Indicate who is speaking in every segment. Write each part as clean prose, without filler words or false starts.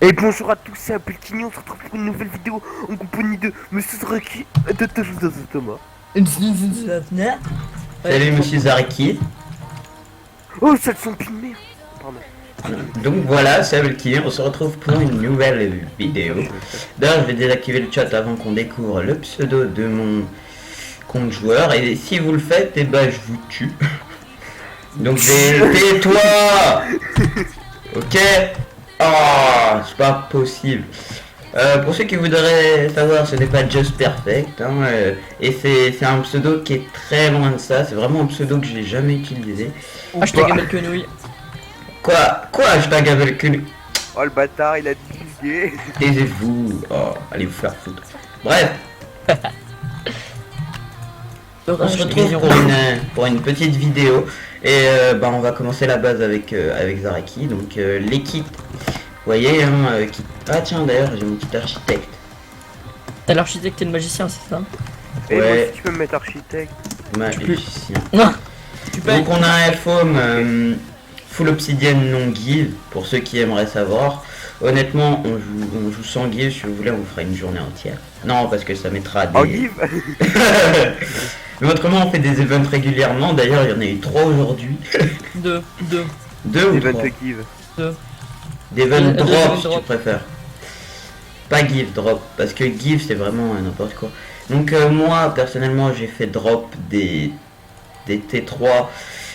Speaker 1: Et bonjour à tous, c'est Appelkini, on se retrouve pour une nouvelle vidéo en compagnie de Monsieur Zraki de Thomas.
Speaker 2: Salut Monsieur Zareki.
Speaker 1: Oh, ça son de merde. Pardon.
Speaker 2: Donc voilà, c'est Abelkini, on se retrouve pour une nouvelle vidéo. D'ailleurs, je vais désactiver le chat avant qu'on découvre le pseudo de mon compte joueur. Et si vous le faites, eh ben je vous tue. Donc tais-toi. Ok. Oh, c'est pas possible. Pour ceux qui voudraient savoir, ce n'est pas Just Perfect, hein, et c'est un pseudo qui est très loin de ça. C'est vraiment un pseudo que j'ai jamais utilisé.
Speaker 3: Hashtag Abel Quenouille.
Speaker 2: Quoi hashtag avec une...
Speaker 1: Oh le bâtard, il a divulgué.
Speaker 2: Taisez-vous. Oh, allez vous faire foutre. Bref, on se retrouve pour une petite vidéo. Et on va commencer la base avec Zareki. Donc les kits, vous voyez, hein, kit... Ah tiens, d'ailleurs, j'ai mon kit architecte.
Speaker 3: T'es l'architecte et le magicien, c'est ça?
Speaker 1: Et moi
Speaker 2: Ouais.
Speaker 1: aussi, tu peux me mettre architecte.
Speaker 2: Magicien.
Speaker 3: Non. Tu peux
Speaker 2: Donc on a un foam full obsidienne non give, pour ceux qui aimeraient savoir. Honnêtement, on joue sans give, si vous voulez, on vous fera une journée entière. Non, parce que ça mettra des...
Speaker 1: Oh, give.
Speaker 2: Mais autrement, on fait des events régulièrement. D'ailleurs, il y en a eu 3 aujourd'hui.
Speaker 3: Deux.
Speaker 2: 2 ou
Speaker 1: Event
Speaker 2: 3
Speaker 1: give.
Speaker 2: Des events
Speaker 3: Deux
Speaker 2: drop,
Speaker 3: event
Speaker 2: si tu
Speaker 3: drop.
Speaker 2: préfères. Pas give, drop. Parce que give, c'est vraiment n'importe quoi. Donc moi, personnellement, j'ai fait drop des T3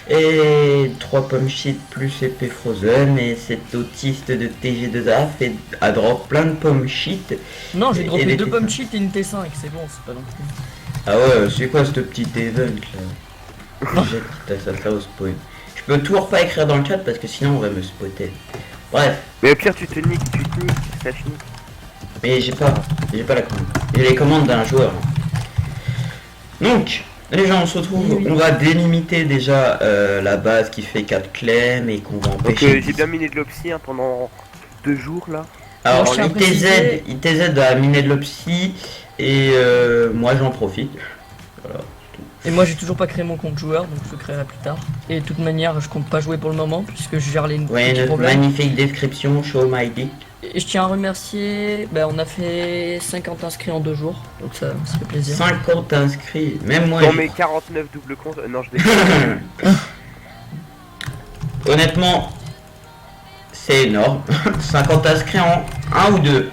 Speaker 2: et 3 pommes shit plus épée frozen. Et cet autiste de TG2A a drop plein de pommes shit.
Speaker 3: Non, j'ai
Speaker 2: Et
Speaker 3: droppé
Speaker 2: des
Speaker 3: 2
Speaker 2: T5.
Speaker 3: pommes cheat et une T5, c'est bon, c'est pas non plus.
Speaker 2: Ah ouais, c'est quoi ce petit event là? Jette ta ça au spawn. Je peux toujours pas écrire dans le chat parce que sinon on va me spotter. Bref,
Speaker 1: Mais au pire, tu te niques, ça finit.
Speaker 2: mais j'ai pas la commande. J'ai les commandes d'un joueur. Donc, les gens, on se retrouve,
Speaker 3: Oui.
Speaker 2: on va délimiter déjà la base qui fait 4 clés et qu'on va
Speaker 1: Donc
Speaker 2: empêcher.
Speaker 1: j'ai bien miné de l'opsie hein, pendant 2 jours là.
Speaker 2: Alors
Speaker 3: Moi, je tiens à préciser-
Speaker 2: ITZ a miné de l'opsie et moi j'en profite. Voilà.
Speaker 3: Et moi, j'ai toujours pas créé mon compte joueur, donc je le créerai plus tard. Et de toute manière, je compte pas jouer pour le moment, puisque je gère les
Speaker 2: Ouais,
Speaker 3: petits
Speaker 2: une
Speaker 3: problèmes.
Speaker 2: magnifique description, show my dick.
Speaker 3: Et je tiens à remercier, on a fait 50 inscrits en 2 jours, donc ça fait plaisir.
Speaker 2: 50 inscrits, même moi.
Speaker 1: Dans
Speaker 2: j'ai-
Speaker 1: mes 49 doubles comptes. Non, je déconne.
Speaker 2: Honnêtement, c'est énorme. 50 inscrits en 1 ou 2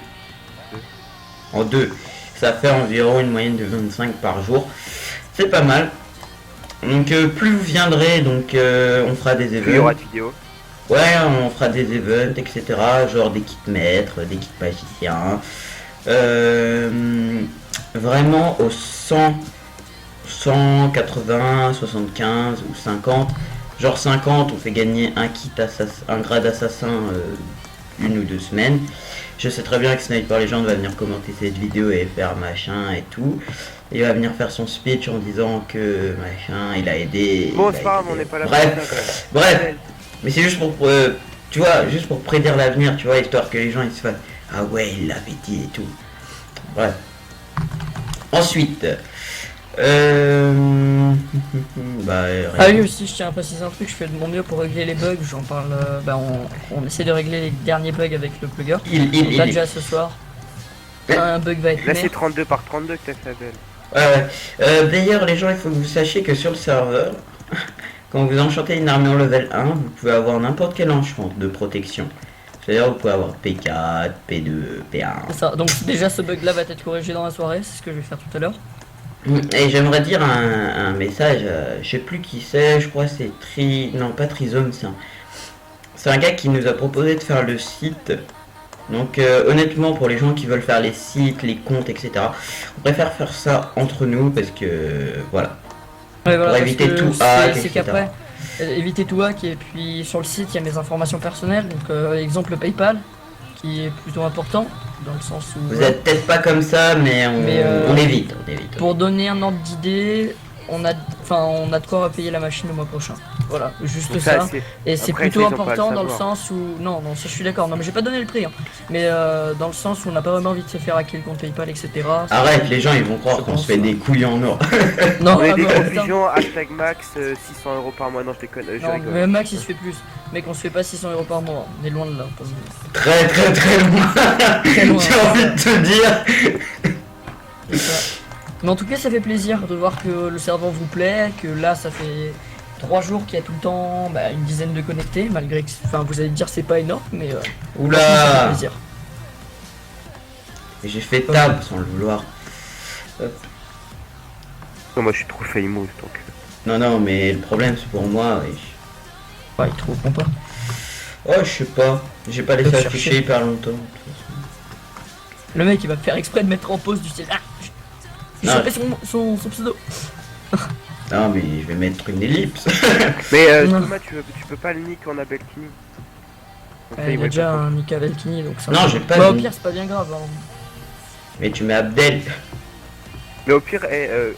Speaker 2: En 2. Ça fait environ une moyenne de 25 par jour. C'est pas mal. Donc plus vous viendrez, donc on fera des
Speaker 1: Puis il y aura
Speaker 2: events.
Speaker 1: de vidéos.
Speaker 2: Ouais, on fera des events, etc. Genre des kits maîtres, des kits magiciens. Vraiment au 100, 180, 75 ou 50. Genre 50, on fait gagner un grade assassin 1 ou 2 semaines. Je sais très bien que Sniper Legend va venir commenter cette vidéo et faire machin et tout. Il va venir faire son speech en disant que machin, il a aidé.
Speaker 1: Bon,
Speaker 2: il a
Speaker 1: c'est pas grave,
Speaker 2: aidé.
Speaker 1: on n'est pas là
Speaker 2: Bref,
Speaker 1: pour ça.
Speaker 2: bref. Mais c'est juste pour, tu vois, juste pour prédire l'avenir, tu vois, histoire que les gens ils se fassent ah ouais, il l'avait dit et tout. Bref. Ensuite,
Speaker 3: Ah oui, aussi, je tiens à préciser un truc, je fais de mon mieux pour régler les bugs, j'en parle, on essaie de régler les derniers bugs avec le plugger. Donc là, déjà ce soir, un bug va être
Speaker 1: Là, c'est
Speaker 3: merde.
Speaker 1: 32 par 32 que t'as fait, Abel.
Speaker 2: ouais. D'ailleurs, les gens, il faut que vous sachiez que sur le serveur, quand vous enchantez une armure level 1, vous pouvez avoir n'importe quel enchant de protection. C'est-à-dire, vous pouvez avoir P4, P2, P1.
Speaker 3: C'est ça, donc déjà ce bug là va être corrigé dans la soirée, c'est ce que je vais faire tout à l'heure.
Speaker 2: Et j'aimerais dire un message, je sais plus qui c'est, je crois que c'est Non, pas Trizone, c'est un gars qui nous a proposé de faire le site. Donc honnêtement, pour les gens qui veulent faire les sites, les comptes, etc., on préfère faire ça entre nous parce que voilà.
Speaker 3: Ouais, voilà,
Speaker 2: Pour
Speaker 3: parce
Speaker 2: éviter
Speaker 3: que
Speaker 2: tout
Speaker 3: c'est-
Speaker 2: hack,
Speaker 3: c'est
Speaker 2: etc.
Speaker 3: qu'après, éviter tout hack, et puis sur le site il y a mes informations personnelles, donc exemple PayPal, qui est plutôt important, dans le sens où...
Speaker 2: Vous êtes peut-être pas comme ça, mais on évite,
Speaker 3: Pour donner un ordre d'idée, on a de quoi repayer la machine le mois prochain. Voilà, juste
Speaker 1: Donc
Speaker 3: ça.
Speaker 1: c'est-
Speaker 3: Et c'est
Speaker 1: après,
Speaker 3: plutôt
Speaker 1: ça, ils ont pas à le
Speaker 3: important dans le
Speaker 1: savoir.
Speaker 3: sens où... Non, non, ça je suis d'accord. Non, mais j'ai pas donné le prix. Hein. Mais dans le sens où on n'a pas vraiment envie de se faire hacker le compte PayPal, etc.
Speaker 2: Arrête, les gens ils vont
Speaker 3: Je
Speaker 2: croire qu'on
Speaker 3: pense,
Speaker 2: se fait des couilles en or.
Speaker 3: Non,
Speaker 1: On est des
Speaker 3: bah,
Speaker 1: gros
Speaker 3: putain.
Speaker 1: pigeons, hashtag max, 600 € par mois. Non, je déconne, je
Speaker 3: Non,
Speaker 1: rigole.
Speaker 3: mais Max il se fait plus. Mec, on se fait pas 600 € par mois. On est loin de là.
Speaker 2: Très très très loin.
Speaker 3: Très loin.
Speaker 2: J'ai envie de te dire.
Speaker 3: C'est ça. Mais en tout cas, ça fait plaisir de voir que le serveur vous plaît, que là, ça fait 3 jours qu'il y a tout le temps une dizaine de connectés, malgré que, enfin, vous allez dire c'est pas énorme, mais franchement, ça fait
Speaker 2: Oula.
Speaker 3: plaisir.
Speaker 2: Et j'ai fait tab sans le vouloir.
Speaker 1: Non, moi, je suis trop famous, donc...
Speaker 2: Non non, mais le problème c'est pour moi. Oui.
Speaker 3: Ouais, ils trouveront pas.
Speaker 2: Oh, je sais pas. J'ai pas laissé
Speaker 3: Peuvent
Speaker 2: afficher
Speaker 3: chercher.
Speaker 2: hyper longtemps.
Speaker 3: Le mec, il va faire exprès de mettre en pause du style. Ah, j'ai
Speaker 2: Non.
Speaker 3: chopé son pseudo.
Speaker 2: Non mais je vais mettre une ellipse.
Speaker 1: Mais
Speaker 3: Non.
Speaker 1: Thomas, tu peux pas le nick en Abelkini. Comme ça,
Speaker 3: Il
Speaker 1: voit
Speaker 3: a déjà
Speaker 1: pas.
Speaker 3: un Nika Valkyrie, donc ça.
Speaker 2: Non, j'ai pas
Speaker 3: Bah, au
Speaker 2: de-
Speaker 3: pire, c'est pas bien grave. Hein.
Speaker 2: Mais tu mets Abdel.
Speaker 1: Mais au pire,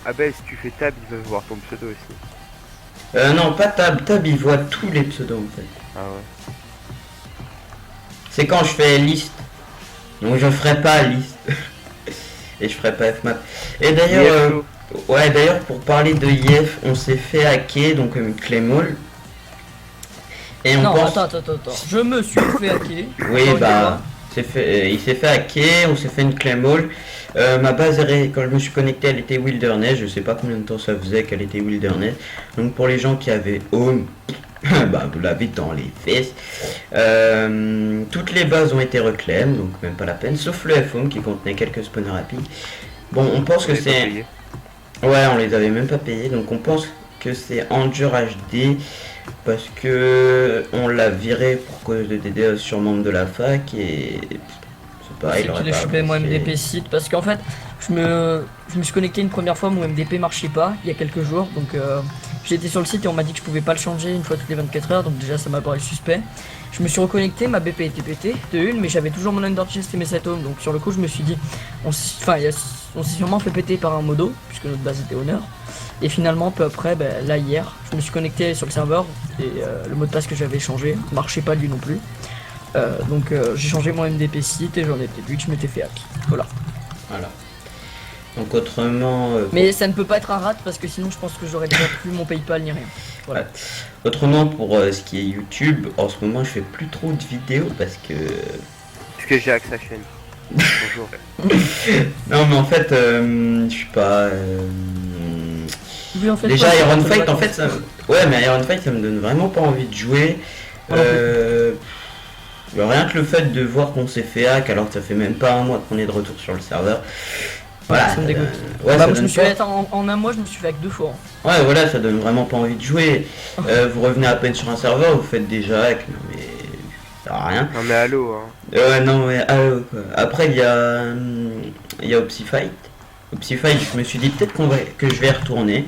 Speaker 1: Abel, si tu fais tab, il va voir ton pseudo aussi.
Speaker 2: Non, pas tab. Tab il voit tous les pseudos en fait.
Speaker 1: Ah ouais.
Speaker 2: C'est quand je fais liste. Donc je ferai pas liste. Et je ferai pas fmap. Et d'ailleurs,
Speaker 1: IFO.
Speaker 2: ouais, d'ailleurs pour parler de IF, on s'est fait hacker donc une Claymall. Et on
Speaker 3: Non,
Speaker 2: pense.
Speaker 3: attends. Je me suis fait hacker.
Speaker 2: Oui,
Speaker 3: Attends,
Speaker 2: bah, il s'est fait hacker, on s'est fait une Claymall. Ma base, quand je me suis connecté, elle était Wilderness. Je sais pas combien de temps ça faisait qu'elle était Wilderness. Donc pour les gens qui avaient Home, bah, vous l'avez dans les fesses. Toutes les bases ont été reclaim, donc même pas la peine, sauf le F-Home qui contenait quelques spawners rapides. Bon, on pense que
Speaker 1: On est pas
Speaker 2: c'est...
Speaker 1: payé.
Speaker 2: Ouais, on les avait même pas payés, donc on pense que c'est Endure HD parce que on l'a viré pour cause de DDoS sur membre de la fac et c'est pareil, il
Speaker 3: C'est
Speaker 2: aurait
Speaker 3: qu'il
Speaker 2: pas
Speaker 3: a chopé mon
Speaker 2: apprécié.
Speaker 3: MDP site parce qu'en fait je me suis connecté une première fois, mon MDP marchait pas il y a quelques jours, donc j'étais sur le site et on m'a dit que je pouvais pas le changer une fois toutes les 24 heures, donc déjà ça m'a paru suspect. Je me suis reconnecté, ma BP était pétée de une, mais j'avais toujours mon Underchest et mes 7 ohms, donc sur le coup je me suis dit on s'est sûrement fait péter par un modo puisque notre base était honneur. Et finalement peu après, là hier, je me suis connecté sur le serveur et le mot de passe que j'avais changé marchait pas lui non plus. Donc j'ai changé mon MDP site et j'en ai déduit que je m'étais fait hack. Voilà.
Speaker 2: Voilà. Donc autrement,
Speaker 3: Mais ça ne peut pas être un rat parce que sinon je pense que j'aurais déjà plus mon PayPal ni rien. Voilà.
Speaker 2: autrement pour ce qui est YouTube, en ce moment je fais plus trop de vidéos parce que
Speaker 1: Parce que j'ai accès à sa chaîne. Bonjour.
Speaker 2: non mais en fait je suis pas
Speaker 3: Oui, en fait,
Speaker 2: déjà
Speaker 3: pas,
Speaker 2: Iron
Speaker 3: c'est
Speaker 2: Fight
Speaker 3: pas
Speaker 2: en fait ça... ouais mais Iron Fight ça me donne vraiment pas envie de jouer.
Speaker 3: Moi non
Speaker 2: Rien que le fait de voir qu'on s'est fait hack alors que ça fait même pas un mois qu'on est de retour sur le serveur. Voilà,
Speaker 3: ça me dégoûte.
Speaker 2: ouais, ça
Speaker 3: Bah, moi, je
Speaker 2: donne
Speaker 3: me suis
Speaker 2: pas-
Speaker 3: fait en un mois, je me suis fait hack 2 fois. Hein.
Speaker 2: Ouais, voilà, ça donne vraiment pas envie de jouer. Vous revenez à peine sur un serveur, vous faites déjà hack, non mais ça sert à rien.
Speaker 1: Non mais allô, hein.
Speaker 2: Non mais allô quoi. Après il y a Opsifight. Opsifight, je me suis dit peut-être que je vais y retourner.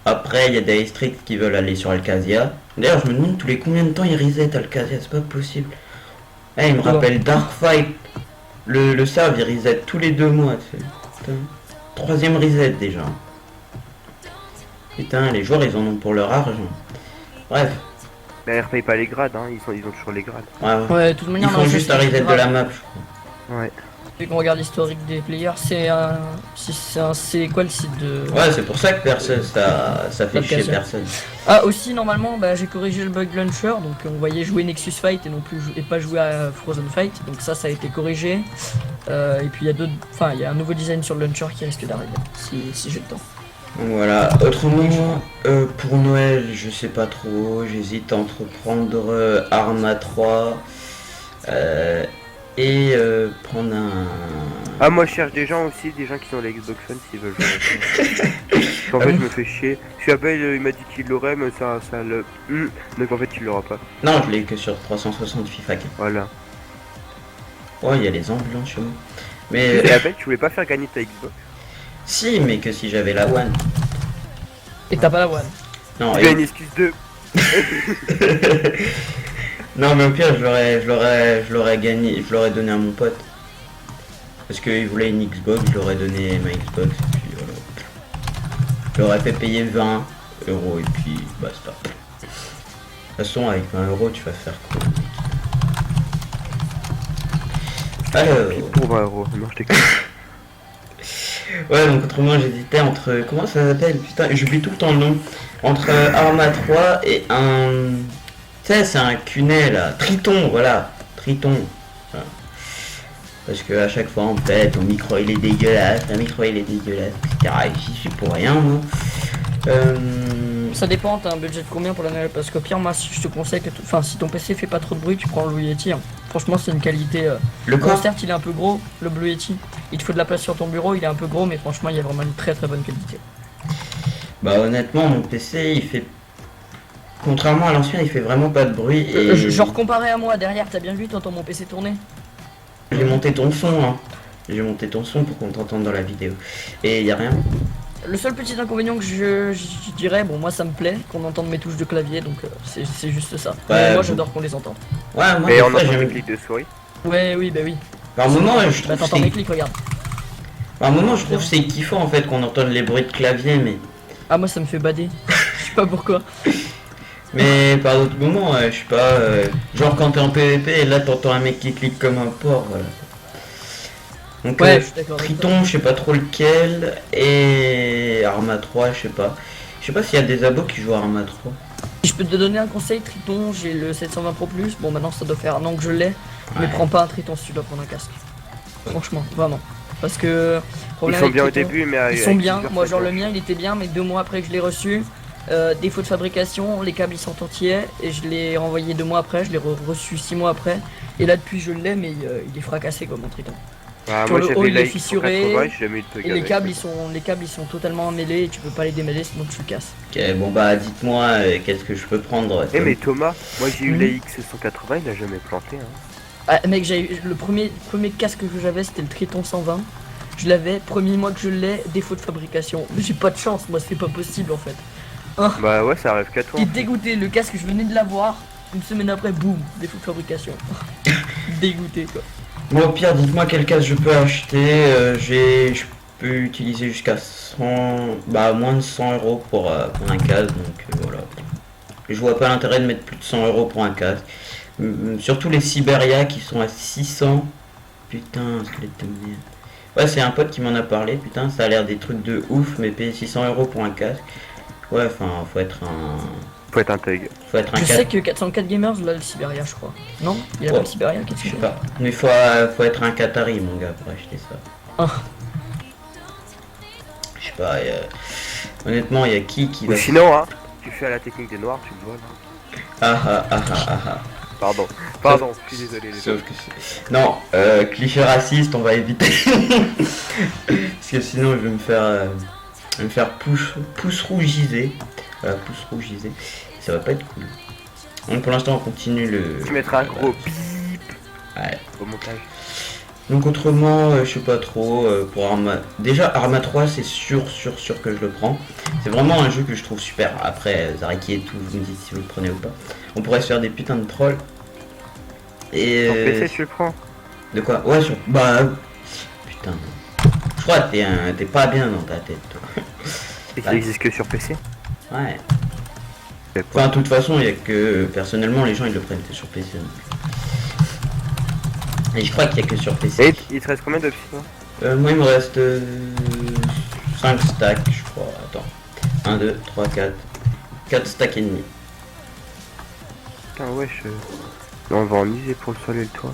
Speaker 2: Après il y a des Strict qui veulent aller sur Alcazia. D'ailleurs je me demande tous les combien de temps ils reset Alcazia, c'est pas possible. Il me
Speaker 3: Pourquoi
Speaker 2: rappelle Darkfight. Le serve il reset tous les 2 mois. Tu sais. Putain. 3ème reset déjà. Putain, les joueurs ils en ont pour leur argent. Bref.
Speaker 1: Mais ils repayent pas les grades, hein. Ils ont toujours les grades.
Speaker 2: Ouais.
Speaker 3: Ouais, de toute
Speaker 2: Ils
Speaker 3: manière, dans
Speaker 2: font
Speaker 3: le jeu,
Speaker 2: juste un
Speaker 3: c'est
Speaker 2: reset de
Speaker 3: grave.
Speaker 2: la map, je crois.
Speaker 1: Ouais.
Speaker 3: Vu qu'on regarde l'historique des players, c'est quoi le site de...
Speaker 2: Ouais, c'est pour ça que personne, ça fait chier
Speaker 3: Alcazia.
Speaker 2: personne.
Speaker 3: Ah aussi normalement j'ai corrigé le bug launcher, donc on voyait jouer Nexus Fight et non plus et pas jouer à Frozen Fight, donc ça a été corrigé. Et puis il y a un nouveau design sur le launcher qui risque d'arriver si j'ai le temps.
Speaker 2: Donc voilà, autrement, pour Noël, je sais pas trop, j'hésite à entreprendre Arma 3 et prendre un...
Speaker 1: Ah, moi je cherche des gens aussi, des gens qui ont la Xbox One s'ils veulent jouer. En fait, je me fais chier. Je suis Abel, il m'a dit qu'il l'aurait, mais ça le. Donc en fait, il l'aura pas.
Speaker 2: Non, je l'ai que sur 360 FIFA.
Speaker 1: Voilà.
Speaker 2: Oh, il y a les ambulances chez moi. Mais
Speaker 1: Et Abel, tu voulais pas faire gagner ta Xbox?
Speaker 2: si, mais que si j'avais la One.
Speaker 3: Et t'as pas la one.
Speaker 2: Non,
Speaker 1: Tu as une excuse de.
Speaker 2: non, mais au pire, je l'aurais gagné, je l'aurais donné à mon pote. Parce qu'il voulait une Xbox, je l'aurais donné ma Xbox, et puis voilà. Je l'aurais fait payer 20 € et puis basta. toute façon, avec 20 € tu vas faire quoi? Alors...
Speaker 1: Pour 20 €. Non, je t'écoute.
Speaker 2: Ouais, donc autrement j'hésitais entre... Comment ça s'appelle? Putain, j'oublie tout le temps le nom. Entre Arma 3 et un... Tu sais, c'est un Cunet là. Triton, voilà. Triton. Voilà. Parce que à chaque fois en fait, ton micro il est dégueulasse, etc. J'y suis pour rien, moi.
Speaker 3: Ça dépend, t'as un budget de combien pour la Noël? Parce qu'au pire, moi, si je te conseille que... Enfin, si ton PC fait pas trop de bruit, tu prends le Blue Yeti. Hein. Franchement, c'est une qualité...
Speaker 2: Le
Speaker 3: Bon,
Speaker 2: quoi?
Speaker 3: certes, il est un peu gros, le Blue Yeti. Il te faut de la place sur ton bureau, il est un peu gros, mais franchement, il y a vraiment une très très bonne qualité.
Speaker 2: Bah honnêtement, mon PC, il fait... Contrairement à l'ancien, il fait vraiment pas de bruit et...
Speaker 3: Genre comparé à moi, derrière, t'as bien vu, t'entends mon PC tourner?
Speaker 2: J'ai monté ton son, hein. J'ai monté ton son pour qu'on t'entende dans la vidéo. Et y a rien.
Speaker 3: Le seul petit inconvénient que je dirais, bon, moi ça me plaît qu'on entende mes touches de clavier, donc c'est juste ça.
Speaker 2: Ouais,
Speaker 3: Mais moi
Speaker 2: bon.
Speaker 3: j'adore qu'on les entende.
Speaker 2: Ouais, moi,
Speaker 1: Mais
Speaker 2: des
Speaker 1: on
Speaker 2: fois,
Speaker 1: entend les
Speaker 2: j'aime...
Speaker 1: clics de souris.
Speaker 3: Ouais, oui, bah oui.
Speaker 2: Par moment, je
Speaker 3: Bah
Speaker 2: trouve
Speaker 3: t'entends mes
Speaker 2: c'est...
Speaker 3: clics, regarde.
Speaker 2: Par moment, je trouve c'est kiffant en fait qu'on entende les bruits de clavier, mais...
Speaker 3: Ah, moi ça me fait bader. Je sais pas pourquoi.
Speaker 2: Mais par d'autres moments, je sais pas... Genre quand t'es en PVP et là t'entends un mec qui clique comme un porc, voilà. Donc
Speaker 3: Ouais, je suis d'accord avec toi.
Speaker 2: Triton, je sais pas trop lequel, et Arma 3, je sais pas. Je sais pas s'il y a des abos qui jouent à Arma 3.
Speaker 3: Si je peux te donner un conseil, Triton, j'ai le 720 Pro Plus. Bon, maintenant ça doit faire un an que je l'ai. Mais
Speaker 2: Ouais.
Speaker 3: prends pas un Triton si tu dois prendre un casque. Franchement, vraiment. Parce que.
Speaker 1: Ils
Speaker 3: problème
Speaker 1: sont
Speaker 3: avec
Speaker 1: bien au
Speaker 3: Triton,
Speaker 1: début, mais
Speaker 3: Ils sont
Speaker 1: avec
Speaker 3: bien.
Speaker 1: plusieurs
Speaker 3: Moi, genre le
Speaker 1: fréquences.
Speaker 3: mien, il était bien, mais 2 mois après que je l'ai reçu, défaut de fabrication, les câbles ils sont entiers. Et je l'ai renvoyé 2 mois après, je l'ai reçu 6 mois après. Et là, depuis, je l'ai, mais il est fracassé comme mon Triton.
Speaker 1: Ah,
Speaker 3: Sur
Speaker 1: moi
Speaker 3: le haut,
Speaker 1: j'avais
Speaker 3: il est
Speaker 1: la
Speaker 3: fissuré,
Speaker 1: X180, j'ai jamais eu de bug
Speaker 3: Et les
Speaker 1: avec.
Speaker 3: câbles, ils sont totalement emmêlés et tu peux pas les démêler sinon tu le casses.
Speaker 2: Ok, bon bah dites-moi qu'est-ce que je peux prendre.
Speaker 1: Eh mais Thomas, moi j'ai eu
Speaker 3: Mhm.
Speaker 1: la X180, il a jamais planté. Hein.
Speaker 3: Ah mec, le premier casque que j'avais c'était le Triton 120. Je l'avais, premier mois que je l'ai, défaut de fabrication. Mais j'ai pas de chance, moi c'est pas possible en fait.
Speaker 1: Bah ouais, ça arrive qu'à toi.
Speaker 3: J'étais dégoûté, le casque je venais de l'avoir, une semaine après, boum, défaut de fabrication. Dégoûté quoi.
Speaker 2: Bon, au pire, dites-moi quel casque je peux acheter. Je peux utiliser jusqu'à 100... Bah, moins de 100 € pour un casque, donc voilà. Je vois pas l'intérêt de mettre plus de 100 € pour un casque. Surtout les Siberia qui sont à 600. Putain, squelette de merde. Ouais, c'est un pote qui m'en a parlé, putain, ça a l'air des trucs de ouf, mais payer 600 € pour un casque. Ouais, enfin, faut être un...
Speaker 1: Faut être un thug.
Speaker 2: Faut être un
Speaker 3: Je
Speaker 2: casque.
Speaker 3: sais que 404 Gamers l'a le Siberia je crois. Non? Il a
Speaker 2: Ouais.
Speaker 3: pas le Siberia qui est
Speaker 2: Je sais
Speaker 3: dessus.
Speaker 2: pas. Mais faut être un Qatari, mon gars, pour acheter ça.
Speaker 3: Ah.
Speaker 2: Je sais pas, honnêtement, il y a qui
Speaker 1: Ou
Speaker 2: va...
Speaker 1: sinon, hein, tu fais à la technique des noirs, tu le vois là.
Speaker 2: Ah ah ah ah ah ah.
Speaker 1: Pardon, je suis désolé les
Speaker 2: Sauf que c'est... Non, cliché raciste, on va éviter. Parce que sinon, je vais me faire pouce rougiser. Voilà, pouce rougiser. Ça va pas être cool. Donc pour l'instant, on continue le...
Speaker 1: Tu mettras un gros bip
Speaker 2: Ouais.
Speaker 1: au montage.
Speaker 2: Donc autrement, je sais pas trop, pour Arma... Déjà, Arma 3, c'est sûr que je le prends. C'est vraiment un jeu que je trouve super. Après, Zareki et tout, vous me dites si vous le prenez ou pas. On pourrait se faire des putains de trolls. Et...
Speaker 1: Sur PC, tu le prends.
Speaker 2: De quoi? Ouais, sur... Bah... Putain. Je crois que t'es pas bien dans ta tête, toi.
Speaker 1: Et ça existe que sur PC.
Speaker 2: Ouais.
Speaker 1: Je sais pas.
Speaker 2: Enfin, de toute façon, il y a que... Personnellement, les gens, ils le prennent que sur PC. Et je crois qu'il y a que sur PC.
Speaker 1: Et il te reste combien de psy?
Speaker 2: Moi il me reste 5 stacks je crois, attends. 1, 2, 3, 4. 4 stacks et demi.
Speaker 1: Putain wesh. On va en miser pour le sol et le toit.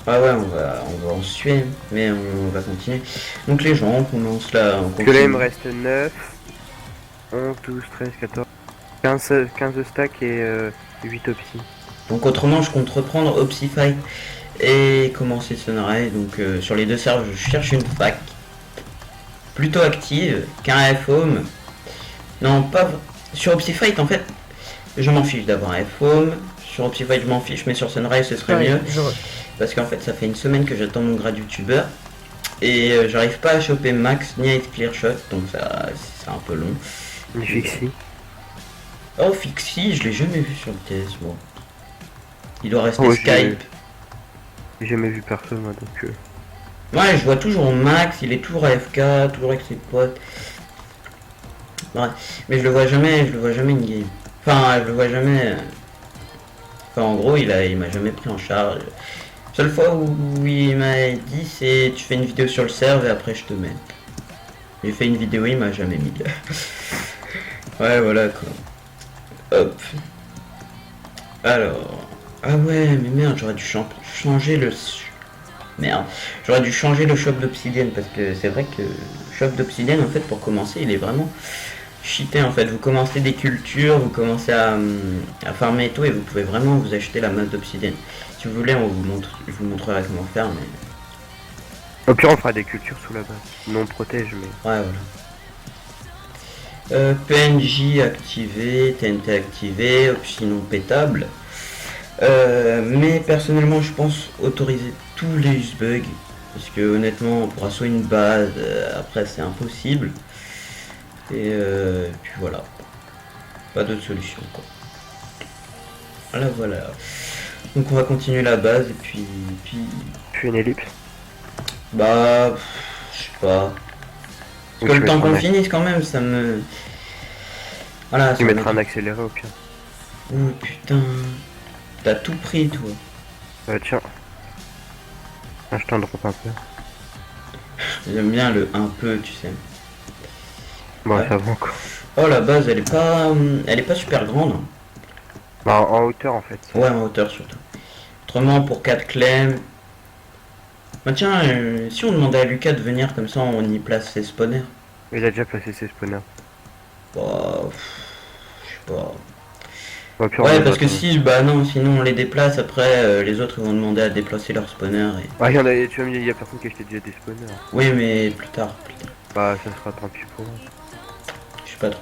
Speaker 2: Ah ouais, on va en suer, mais on va continuer. Donc les gens, on commence là, on
Speaker 1: Parce que là il me
Speaker 2: continue.
Speaker 1: reste 9, 11, 12, 13, 14, 15 stacks et 8 opsis.
Speaker 2: Donc autrement, je compte reprendre Opsify et commencer Sunrise. Donc sur les deux serveurs, je cherche une fac plutôt active qu'un F-Home. Non, pas... Sur Opsify, en fait, je m'en fiche d'avoir un F-Home. Sur Opsify, je m'en fiche, mais sur Sunrise, ce serait mieux. Parce qu'en fait, ça fait une semaine que j'attends mon grade youtubeur. Et j'arrive pas à choper Max ni à être Clearshot, donc ça c'est un peu long.
Speaker 1: Une fixie.
Speaker 2: Oh, Fixie, je l'ai jamais vu sur le TS, moi. Il doit rester
Speaker 1: Oh,
Speaker 2: Skype.
Speaker 1: J'ai jamais vu personne moi donc.
Speaker 2: Ouais, je vois toujours Max, il est toujours AFK, toujours avec ses potes. Bref, mais je le vois jamais in game. Enfin, je le vois jamais Enfin, en gros, il m'a jamais pris en charge. Seule fois où il m'a dit, c'est tu fais une vidéo sur le serve et après je te mets. J'ai fait une vidéo, il m'a jamais mis. Ouais, voilà quoi. Hop. Alors. Ah ouais, mais merde, j'aurais dû changer le. Merde. J'aurais dû changer le shop d'obsidienne parce que c'est vrai que le shop d'obsidienne, en fait, pour commencer, il est vraiment cheaté en fait. Vous commencez des cultures, vous commencez à farmer et tout, et vous pouvez vraiment vous acheter la masse d'obsidienne. Si vous voulez, je vous montrerai comment faire, mais.
Speaker 1: Au pire, on fera des cultures sous la base. Non, on protège, mais.
Speaker 2: Ouais, voilà. PNJ activé, TNT activé, sinon pétable. Mais personnellement, je pense autoriser tous les bugs. Parce que honnêtement, pour assurer une base, après c'est impossible. Et puis voilà. Pas d'autre solution quoi. Voilà. Donc on va continuer la base et puis.
Speaker 1: Je fais une ellipse.
Speaker 2: Bah. Je sais pas. Parce que le temps qu'on finisse quand même, ça me. Voilà.
Speaker 1: Tu mettras un accéléré au pire.
Speaker 2: Oh putain. T'as tout pris toi.
Speaker 1: Tiens. Ah, je t'en drop un peu.
Speaker 2: J'aime bien le un peu, tu sais.
Speaker 1: Bon,
Speaker 2: Ouais.
Speaker 1: ça va quoi.
Speaker 2: Oh la base, elle est pas super grande. Hein.
Speaker 1: Bah, en hauteur en fait.
Speaker 2: Ouais, en hauteur surtout. Autrement, pour 4 clés. Bah tiens, si on demandait à Lucas de venir comme ça, on y place ses spawners.
Speaker 1: Il a déjà placé ses spawners.
Speaker 2: Bah, je sais pas.
Speaker 1: Au pire,
Speaker 2: Ouais,
Speaker 1: on
Speaker 2: parce que
Speaker 1: attend.
Speaker 2: si, bah non, sinon on les déplace, après les autres ils vont demander à déplacer leurs spawners. Et...
Speaker 1: Ah, tu vas me dire, il y a personne qui a acheté déjà des spawners.
Speaker 2: Oui, mais plus tard.
Speaker 1: Bah, ça sera tant pis pour eux.
Speaker 2: Je sais pas trop.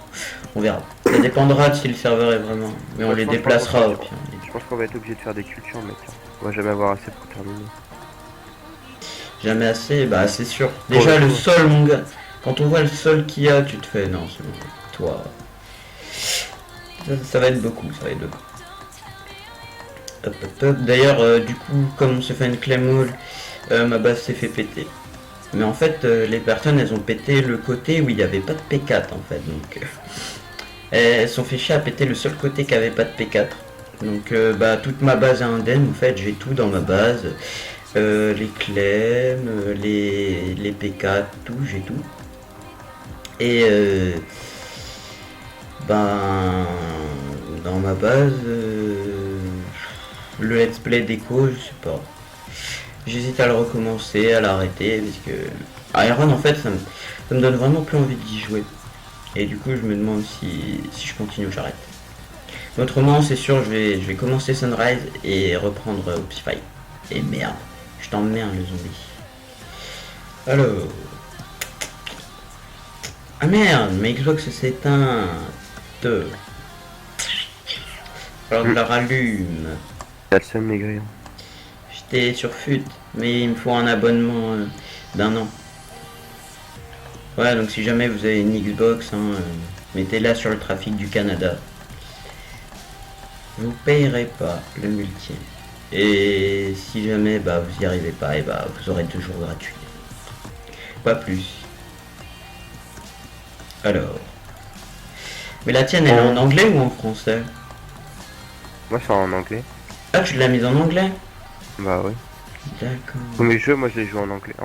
Speaker 2: On verra. Ça dépendra de si le serveur est vraiment. Mais on
Speaker 1: Ouais,
Speaker 2: les
Speaker 1: je pense
Speaker 2: déplacera
Speaker 1: qu'on va-
Speaker 2: au pire.
Speaker 1: Je pense qu'on va être obligé de faire des cultures, mec. On va jamais avoir assez pour terminer.
Speaker 2: Jamais assez, bah c'est sûr.
Speaker 1: Pour
Speaker 2: Déjà
Speaker 1: le
Speaker 2: le
Speaker 1: coup.
Speaker 2: sol, mon gars. Quand on voit le sol qu'il y a, tu te fais non, c'est bon. Toi. Ça va être beaucoup, ça va être beaucoup. Hop. D'ailleurs, du coup, comme on se fait une claymore, ma base s'est fait péter. Mais en fait, les personnes, elles ont pété le côté où il n'y avait pas de P4 en fait. Donc, elles se sont fait chier à péter le seul côté qui avait pas de P4. Donc, bah, toute ma base est indemne. En fait, j'ai tout dans ma base. Les clèmes, les P4, tout, j'ai tout. Et ben dans ma base, le let's play déco, je sais pas. J'hésite à le recommencer, à l'arrêter, parce que Iron en fait ça me donne vraiment plus envie d'y jouer. Et du coup je me demande si je continue ou j'arrête. Autrement c'est sûr je vais commencer Sunrise et reprendre Optify. Et merde, je t'emmerde le zombie. Alors. Ah merde, mais Xbox s'est éteint. Alors je la rallume.
Speaker 1: T'as le seul maigrir.
Speaker 2: J'étais sur FUT, mais il me faut un abonnement d'un an. Ouais, donc si jamais vous avez une Xbox, hein, mettez-la sur le trafic du Canada. Vous payerez pas le multi. Et si jamais bah, vous y arrivez pas, et bah, vous aurez 2 jours gratuits. Pas plus. Alors. Mais la tienne, elle est en anglais ou en français?
Speaker 1: Moi, c'est en anglais.
Speaker 2: Ah, tu l'as mise en anglais?
Speaker 1: Bah ouais.
Speaker 2: D'accord.
Speaker 1: Tous mes jeux, moi, je les joue en anglais.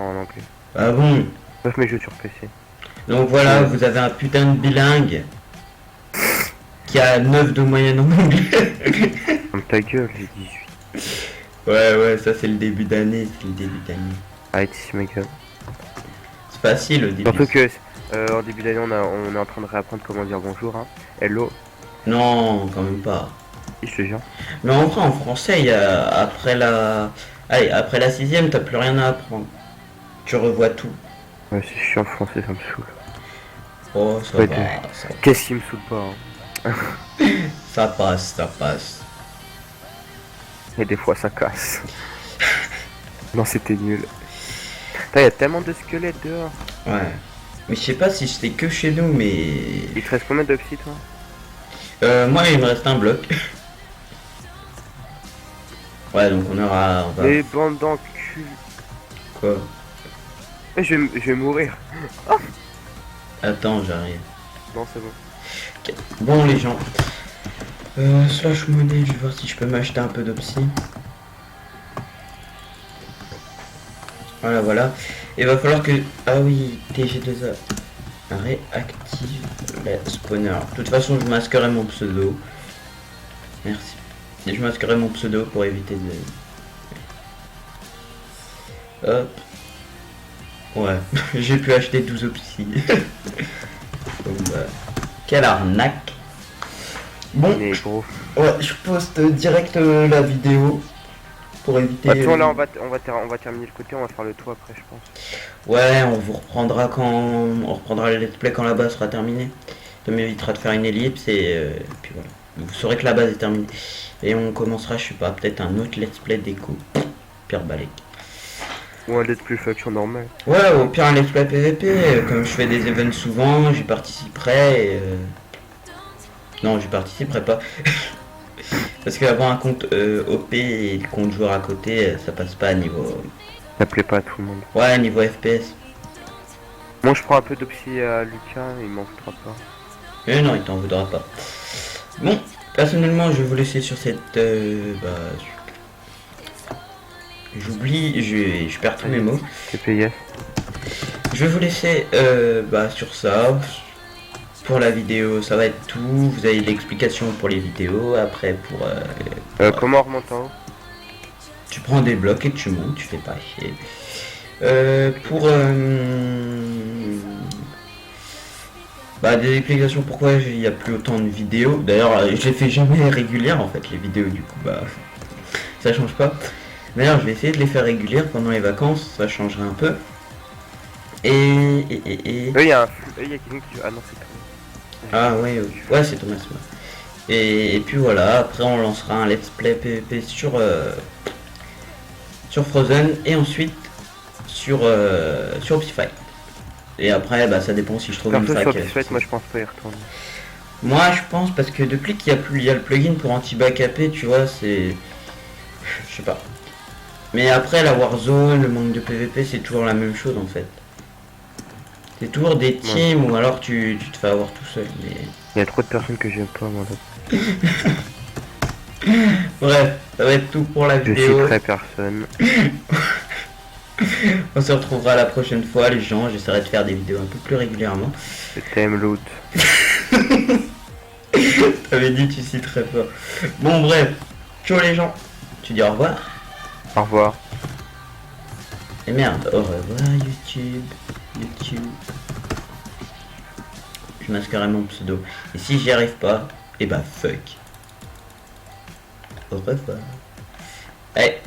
Speaker 2: Ah bon?
Speaker 1: Sauf mes jeux sur PC.
Speaker 2: Donc voilà, vous avez un putain de bilingue qui a 9 de moyenne en anglais.
Speaker 1: Comme ta gueule, j'ai 18.
Speaker 2: Ouais, ça c'est le début d'année,
Speaker 1: Arrête ici, ma gueule.
Speaker 2: C'est facile au début.
Speaker 1: Surtout que en début d'année, on est en train de réapprendre comment dire bonjour. Hein. Hello.
Speaker 2: Non, quand même pas.
Speaker 1: Je te jure.
Speaker 2: Mais en vrai, en français, il y a après la 6ème, t'as plus rien à apprendre. Tu revois tout.
Speaker 1: Ouais, c'est chiant, le français, ça me saoule.
Speaker 2: Oh, ça
Speaker 1: Ouais,
Speaker 2: va,
Speaker 1: Qu'est-ce qui me saoule pas hein.
Speaker 2: ça passe.
Speaker 1: Et des fois, ça casse. Non, c'était nul. Il y a tellement de squelettes dehors.
Speaker 2: Ouais. Mais je sais pas si c'était que chez nous, mais...
Speaker 1: Il te reste combien d'obsides, toi?
Speaker 2: moi, il me reste un bloc. Ouais, donc on va...
Speaker 1: Les bandes d'enculés.
Speaker 2: Quoi?
Speaker 1: Je vais mourir.
Speaker 2: Attends, j'arrive.
Speaker 1: Non, c'est bon.
Speaker 2: Ok. Bon, les gens. Slash monnaie, je vais voir si je peux m'acheter un peu d'opsy. Voilà. Il va falloir que... Ah oui, TG2A. Réactive les spawners. De toute façon, je masquerai mon pseudo. Merci. Et je masquerai mon pseudo pour éviter de... Hop. Ouais, j'ai pu acheter 12 opsy. Donc, bah, quelle arnaque. Bon,
Speaker 1: Mais gros.
Speaker 2: ouais, je poste direct la vidéo pour éviter...
Speaker 1: Bah, de toute façon, là, on va terminer le côté, on va faire le tour après, je pense.
Speaker 2: Ouais, on vous reprendra quand... On reprendra le let's play quand la base sera terminée. Ça m'évitera de faire une ellipse et puis voilà. Vous saurez que la base est terminée. Et on commencera, je sais pas, peut-être un autre let's play déco. Pire balèque.
Speaker 1: Ou un let's play faction normal.
Speaker 2: Ouais, au pire un let's play PVP. Comme je fais des events souvent, j'y participerai et... Non, j'y participerai pas. Parce qu'avoir un compte OP et le compte joueur à côté, ça passe pas à niveau...
Speaker 1: Ça plaît pas à tout le monde.
Speaker 2: Ouais, niveau FPS.
Speaker 1: Moi, je prends un peu d'opsy à Lucas, il m'en voudra pas.
Speaker 2: Non, il t'en voudra pas. Bon, personnellement, je vais vous laisser sur cette... J'oublie, je perds tous mes mots.
Speaker 1: TPS.
Speaker 2: Je vais vous laisser sur ça. Pour la vidéo, ça va être tout. Vous avez l'explication pour les vidéos. Après, pour...
Speaker 1: Comment on remonte en haut?
Speaker 2: Tu prends des blocs et tu montes, tu fais pas chier. Des explications pourquoi il n'y a plus autant de vidéos. D'ailleurs, je les fais jamais régulières en fait, les vidéos, du coup, ça change pas. D'ailleurs, je vais essayer de les faire régulières pendant les vacances, ça changerait un peu.
Speaker 1: Il y a quelqu'un qui... Ah non, c'est toi.
Speaker 2: Ah ouais, c'est Thomas. Ouais. Et puis voilà, après on lancera un let's play PvP sur Frozen et ensuite sur Psyfight. Et après ça dépend si je trouve une fac.
Speaker 1: Sur Psyfight, moi je pense pas y retourner.
Speaker 2: Moi je pense parce que depuis qu'il y a le plugin pour anti-back AP, tu vois, c'est... Je sais pas. Mais après la Warzone, le manque de PvP, c'est toujours la même chose en fait. C'est toujours des teams ou alors tu te fais avoir tout seul. Mais...
Speaker 1: Il y a trop de personnes que j'aime pas moi là.
Speaker 2: Bref, ça va être tout pour la vidéo.
Speaker 1: Je citerai personne.
Speaker 2: On se retrouvera la prochaine fois les gens, j'essaierai de faire des vidéos un peu plus régulièrement.
Speaker 1: Je t'aime l'autre.
Speaker 2: T'avais dit tu citerais pas. Bon bref, ciao les gens. Tu dis au revoir.
Speaker 1: Au revoir.
Speaker 2: Et merde, au revoir YouTube. Je masquerai mon pseudo. Et si j'y arrive pas, et fuck. Au revoir. Allez.